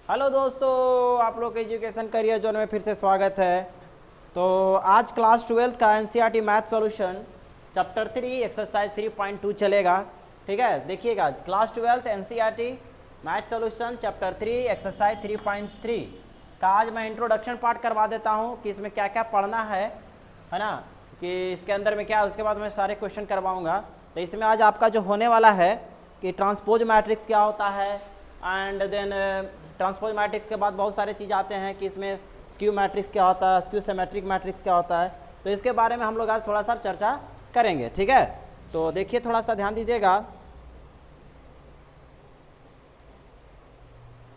Hello दोस्तों, आप लोग के एजुकेशन करियर जोन में फिर से स्वागत है। तो आज क्लास 12 का NCERT math solution chapter 3 exercise 3.2 चलेगा। ठीक है, देखिएगा class 12 NCERT math solution chapter 3 exercise 3.3 का आज मैं इंट्रोडक्शन पार्ट करवा देता हूँ कि इसमें क्या क्या पढ़ना है ना, कि इसके अंदर में क्या है। उसके बाद मैं सारे क्वेश्चन करवाऊँगा। तो इसमें आज आपका जो होने वाला है कि ट्रांसपोज मैट्रिक्स क्या होता है, एंड देन ट्रांसपोज मैट्रिक्स के बाद बहुत सारे चीज़ आते हैं कि इसमें स्क्यू मैट्रिक्स क्या होता है, स्क्यू सिमेट्रिक मैट्रिक्स क्या होता है। तो इसके बारे में हम लोग आज थोड़ा सा चर्चा करेंगे। ठीक है, तो देखिए थोड़ा सा ध्यान दीजिएगा।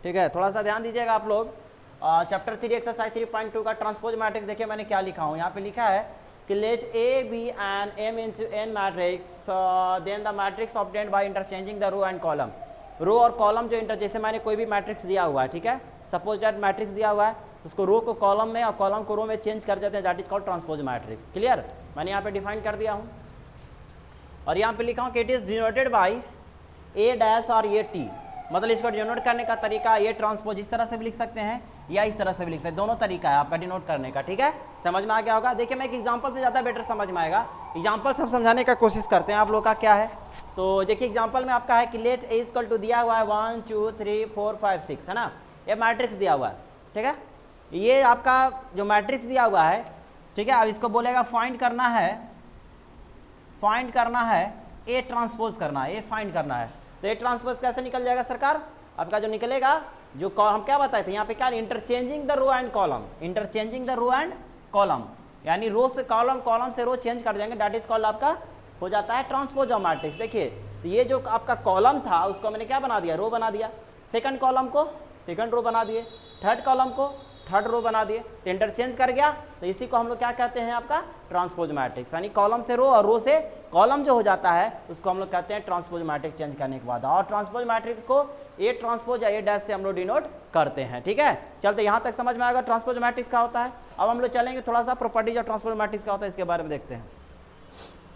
ठीक है, थोड़ा सा ध्यान दीजिएगा आप लोग। चैप्टर 3 एक्सरसाइज 3.2 का ट्रांसपोज मैट्रिक्स देखिए मैंने क्या लिखा हूँ। यहाँ पे लिखा है कि let A B and M into N matrix then the matrix obtained by interchanging the row and column. Row और कॉलम जो जैसे मैंने कोई भी मैट्रिक्स दिया हुआ है, ठीक है, सपोज दैट मैट्रिक्स दिया हुआ है, उसको रो को कॉलम में और कॉलम को रो में चेंज कर देते हैं, that is called transpose matrix. Clear, मैंने यहाँ पे डिफाइन कर दिया हूँ। और यहाँ पे लिखा हूँ कि it is denoted by A dash और ए टी, मतलब इसको डिनोट करने का तरीका ये ट्रांसपोज इस तरह से भी लिख सकते हैं या इस तरह से भी लिख सकते हैं, दोनों तरीका है आपका डिनोट करने का। ठीक है, समझ में आ गया होगा। देखिए मैं एक एग्जांपल से ज़्यादा बेटर समझ में आएगा। एग्जांपल सब समझाने का कोशिश करते हैं आप लोग का क्या है। तो देखिए एग्जांपल में आपका है कि लेट ए इक्वल टू दिया हुआ है 1 2 3 4 5 6 है ना, ये मैट्रिक्स दिया हुआ है। ठीक है, ये आपका जो मैट्रिक्स दिया हुआ है, ठीक है, अब इसको बोलेगा फाइंड करना है ए ट्रांसपोज करना है, ए फाइंड करना है। तो ए ट्रांसपोज कैसे निकल जाएगा सरकार? आपका जो निकलेगा, जो हम क्या बताए थे यहाँ पे, क्या interchanging the row and column, interchanging the row and column, यानी रो से कॉलम, कॉलम से रो चेंज कर देंगे, दैट इज कॉल्ड आपका हो जाता है ट्रांसपोज ऑफ मैट्रिक्स। देखिए तो ये जो आपका कॉलम था उसको मैंने क्या बना दिया, रो बना दिया, सेकंड कॉलम को सेकंड रो बना दिए, थर्ड कॉलम को थर्ड रो बना दिए, तो इंटरचेंज कर गया। तो इसी को हम लोग क्या कहते हैं, आपका ट्रांसपोज मैट्रिक्स, यानी कॉलम से रो और रो से कॉलम जो हो जाता है उसको हम लोग कहते हैं ट्रांसपोज मैट्रिक्स चेंज करने के बाद। और ट्रांसपोज मैट्रिक्स को ए ट्रांसपोज या ए डैश से हम लोग डिनोट करते हैं। ठीक है, चलते यहाँ तक समझ में आएगा ट्रांसपोज मैट्रिक्स क्या होता है। अब हम लोग चलेंगे थोड़ा सा प्रॉपर्टीज और ट्रांसपोज मैट्रिक्स क्या होता है इसके बारे में देखते हैं।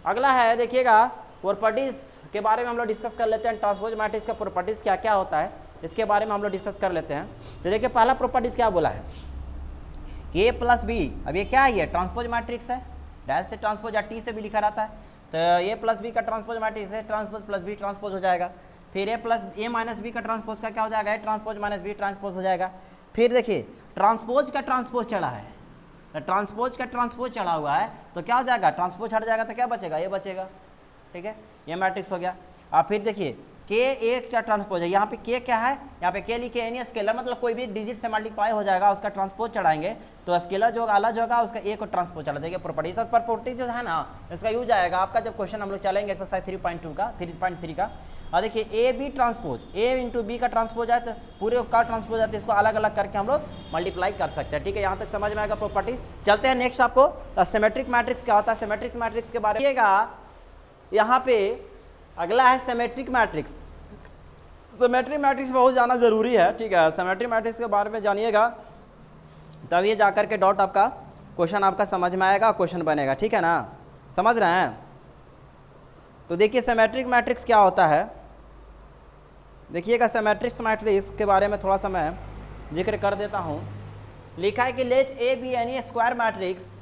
अगला है देखिएगा प्रॉपर्टीज के बारे में हम लोग डिस्कस कर लेते हैं। ट्रांसपोज मैट्रिक्स का प्रॉपर्टीज क्या क्या होता है इसके बारे में हम लोग डिस्कस कर लेते हैं। तो देखिए पहला प्रॉपर्टीज क्या बोला है कि ए प्लस बी, अब ये क्या है, ये ट्रांसपोज मैट्रिक्स है, डैश से ट्रांसपोज या टी से भी लिखा रहता है। तो ए प्लस बी का ट्रांसपोज मैट्रिक्स है, ट्रांसपोज प्लस बी ट्रांसपोज हो जाएगा। फिर ए माइनस बी का ट्रांसपोज का क्या हो जाएगा, ट्रांसपोज माइनस बी ट्रांसपोज हो जाएगा। फिर देखिए ट्रांसपोज का ट्रांसपोज चढ़ा है, तो ट्रांसपोज का ट्रांसपोज चढ़ा हुआ है तो क्या हो जाएगा, ट्रांसपोज हट जाएगा तो क्या बचेगा, ये बचेगा। ठीक है, ये मैट्रिक्स हो गया। और फिर देखिए के एक का ट्रांसपोज है, यहाँ पे के क्या है, यहाँ पे के लिखे एनी स्केलर, मतलब कोई भी डिजिट से मल्टीप्लाई हो जाएगा उसका ट्रांसपोज चढ़ाएंगे तो स्केलर जो अलग होगा उसका ए को ट्रांसपोज चढ़ा देंगे। प्रॉपर्टीज और प्रॉपर्टीज जो है ना इसका यूज आएगा आपका जब क्वेश्चन हम लोग चलेंगे एक्सरसाइज 3.2 का 3.3 का। और देखिए A B transpose, A into B का ट्रांसपोज है तो पूरे का ट्रांसपोज है तो इसको अलग अलग करके हम लोग मल्टीप्लाई कर सकते हैं। ठीक है, यहाँ तक समझ में आएगा प्रॉपर्टीज। चलते हैं नेक्स्ट आपको सिमेट्रिक मैट्रिक्स क्या होता है, सिमेट्रिक मैट्रिक्स के बारे में। यहाँ पे अगला है सिमेट्रिक मैट्रिक्स। सिमेट्रिक मैट्रिक्स बहुत जाना जरूरी है। ठीक है, सिमेट्रिक मैट्रिक्स के बारे में जानिएगा तब ये जाकर के डॉट आपका क्वेश्चन आपका समझ में आएगा, क्वेश्चन बनेगा। ठीक है ना, समझ रहे हैं। तो देखिए सिमेट्रिक मैट्रिक्स क्या होता है, देखिएगा सिमेट्रिक मैट्रिक्स के बारे में थोड़ा सा मैं जिक्र कर देता हूँ। लिखा है कि let A B any square matrix.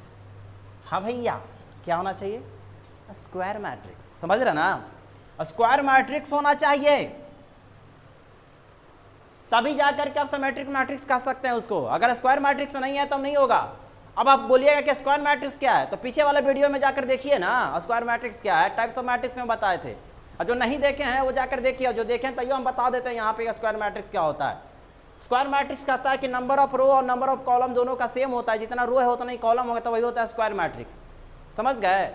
हाँ भैया, क्या होना चाहिए, स्क्वायर मैट्रिक्स, समझ रहे ना, स्क्वायर मैट्रिक्स होना चाहिए तभी जाकर के आप सिमेट्रिक मैट्रिक्स कह सकते हैं उसको। अगर स्क्वायर मैट्रिक्स नहीं है तो नहीं होगा। अब आप बोलिएगा कि स्क्वायर मैट्रिक्स क्या है, तो पीछे वाला वीडियो में जाकर देखिए ना स्क्वायर मैट्रिक्स क्या है, टाइप्स ऑफ मैट्रिक्स में बताए थे। और जो नहीं देखे हैं वो जाकर देखिए, और जो देखें तैयो हम बता देते हैं यहाँ पे स्क्वायर मैट्रिक्स क्या होता है। स्क्वायर मैट्रिक्स कहता है कि नंबर ऑफ रो और नंबर ऑफ कॉलम दोनों का सेम होता है, जितना रो है उतना ही कॉलम होगा, तो वही होता है स्क्वायर मैट्रिक्स। समझ गए।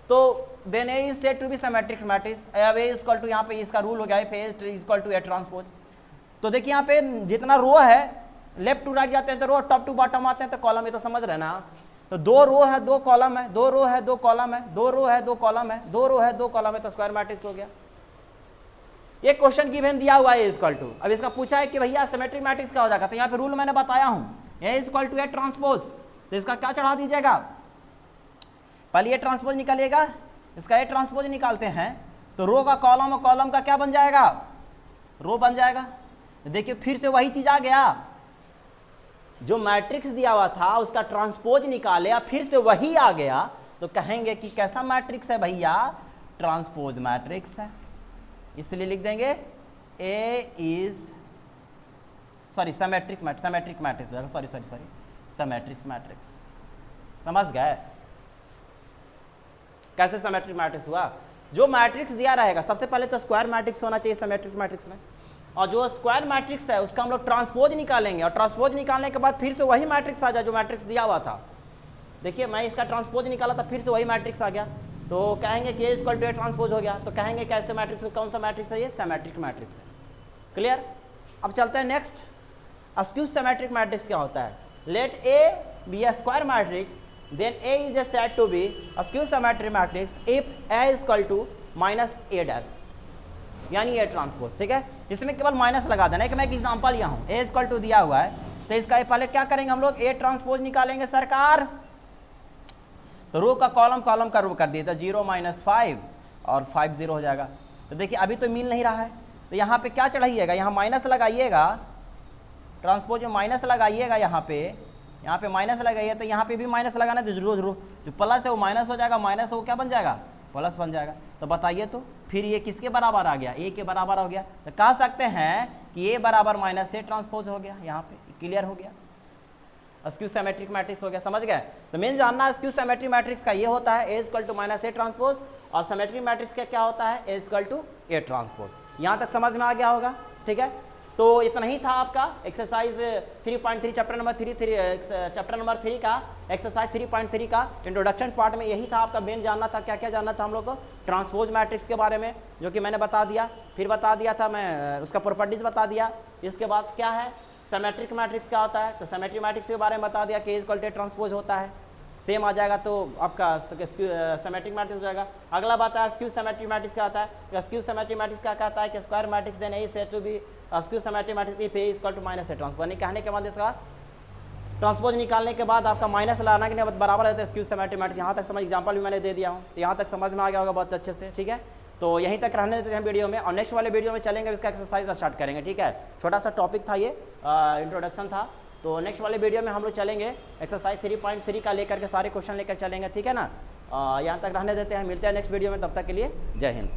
तो then A is said to be symmetric matrix. अब ए इक्वल टू, यहाँ पे इसका रूल हो गया ए इक्वल टू ए ट्रांसपोज। तो देखिए यहाँ पे जितना रो है लेफ्ट टू राइट जाते हैं तो रो, टॉप टू बॉटम आते हैं तो कॉलम, ये तो समझ रहे ना। तो दो रो है दो कॉलम है, दो रो है दो कॉलम है, दो रो है दो कॉलम है, दो रो है दो कॉलम है, तो स्क्वायर मैट्रिक्स हो गया। ये क्वेश्चन गिवन दिया हुआ है इक्वल टू। अब इसका पूछा है कि भैया सिमेट्रिक मैट्रिक्स क्या हो जाएगा, तो यहाँ पे रूल मैंने बताया हूँ ए इक्वल टू ए ट्रांसपोज। तो इसका क्या चढ़ा दीजिएगा, पहले ये ट्रांसपोज निकालिएगा, इसका ए ट्रांसपोज निकालते हैं तो रो का कॉलम और कॉलम का क्या बन जाएगा, रो बन जाएगा। देखिए फिर से वही चीज आ गया, जो मैट्रिक्स दिया हुआ था उसका ट्रांसपोज निकाले, फिर से वही आ गया, तो कहेंगे कि कैसा मैट्रिक्स है भैया, ट्रांसपोज मैट्रिक्स है। इसलिए लिख देंगे ए इज सिमेट्रिक मैट्रिक्स हो जाएगा, सिमेट्रिक्स मैट्रिक्स। समझ गए कैसे सिमेट्रिक मैट्रिक्स हुआ? जो मैट्रिक्स दिया रहेगा सबसे पहले तो स्क्वायर मैट्रिक्स होना चाहिए सिमेट्रिक मैट्रिक्स में, और जो स्क्वायर मैट्रिक्स है उसका हम लोग ट्रांसपोज निकालेंगे, और ट्रांसपोज निकालने के बाद फिर से वही मैट्रिक्स आ जाए जो मैट्रिक्स दिया हुआ था। देखिए मैं इसका ट्रांसपोज निकाला था, फिर से वही मैट्रिक्स आ गया, तो कहेंगे कि A = A ट्रांसपोज हो गया, तो कहेंगे कैसे मैट्रिक्स, कौन सा मैट्रिक्स है ये, सिमेट्रिक मैट्रिक्स है। क्लियर? अब चलते हैं नेक्स्ट, स्क्यू सिमेट्रिक मैट्रिक्स क्या होता है? Let A be a square matrix, then A is said to be a skew symmetric matrix if A is equal to -A dash, यानी A ट्रांसपोज। ठीक है, जिसमें केवल माइनस लगा देना है। मैं एक एग्जांपल लिया हूँ, A = दिया हुआ है, तो इसका पहले क्या करेंगे हम लोग, A ट्रांसपोज निकालेंगे सरकार, तो रो का कॉलम का रो कर दिए, तो 0 - 5 और 5 0 हो जाएगा। तो देखिए अभी तो मिल नहीं रहा है, तो यहाँ पे क्या चढ़ाइएगा, यहाँ माइनस लगाइएगा, ट्रांसपोज में माइनस लगाइएगा, यहाँ पे माइनस लगाइए, तो यहाँ पे भी माइनस लगाना है, तो जरूर जो प्लस है वो माइनस हो जाएगा, माइनस है वो क्या बन जाएगा, प्लस बन जाएगा। तो बताइए तो फिर ये किसके बराबर आ गया, A के बराबर हो गया, तो कह सकते हैं कि A बराबर -A ट्रांसपोज हो गया। यहाँ पे क्लियर हो गया, स्क्यू सिमेट्रिक मैट्रिक्स हो गया। समझ गए? तो मेन जानना स्क्यू सिमेट्रिक मैट्रिक्स का ये होता है A = -A ट्रांसपोज, और सिमेट्रिक मैट्रिक्स का क्या होता है, A = A ट्रांसपोज। यहाँ तक समझ में आ गया होगा? ठीक है, तो इतना ही था आपका एक्सरसाइज 3.3 चैप्टर नंबर 3 का एक्सरसाइज 3.3 का इंट्रोडक्शन पार्ट में यही था आपका मेन जानना था। क्या क्या जानना था हम लोग को, ट्रांसपोज मैट्रिक्स के बारे में, जो कि मैंने बता दिया, फिर बता दिया था मैं उसका प्रॉपर्टीज बता दिया। इसके बाद क्या है, सिमेट्रिक मैट्रिक्स क्या होता है, तो सिमेट्रिक मैट्रिक्स के बारे में बता दिया कि A = A ट्रांसपोज होता है, सेम आ जाएगा तो आपका सिमेट्रिक मैट्रिक्स हो जाएगा। अगला बात है स्क्यू सिमेट्रिक मैट्रिक्स क्या होता है, स्क्यू सिमेट्रिक मैट्रिक्स क्या कहता है कि square matrix then A is said to be skew symmetric matrix if A = -A transpose, नहीं कहने के बाद इसका ट्रांसपोज निकालने के बाद आपका माइनस लाना के बराबर रहता है स्क्यू सिमेट्रिक मैट्रिक्स। यहाँ तक समझ, एग्जांपल भी मैंने दे दिया हूँ, तो यहाँ तक समझ में आ गया होगा बहुत अच्छे से। ठीक है, तो यहीं तक रहने देते हैं वीडियो में, और नेक्स्ट वाले वीडियो में चलेंगे इसका एक्सरसाइज स्टार्ट करेंगे। ठीक है, छोटा सा टॉपिक था ये, इंट्रोडक्शन था, तो नेक्स्ट वाले वीडियो में हम लोग चलेंगे एक्सरसाइज 3.3 का लेकर के सारे क्वेश्चन लेकर चलेंगे। ठीक है ना, यहाँ तक रहने देते हैं, मिलते हैं नेक्स्ट वीडियो में, तब तक के लिए जय हिंद।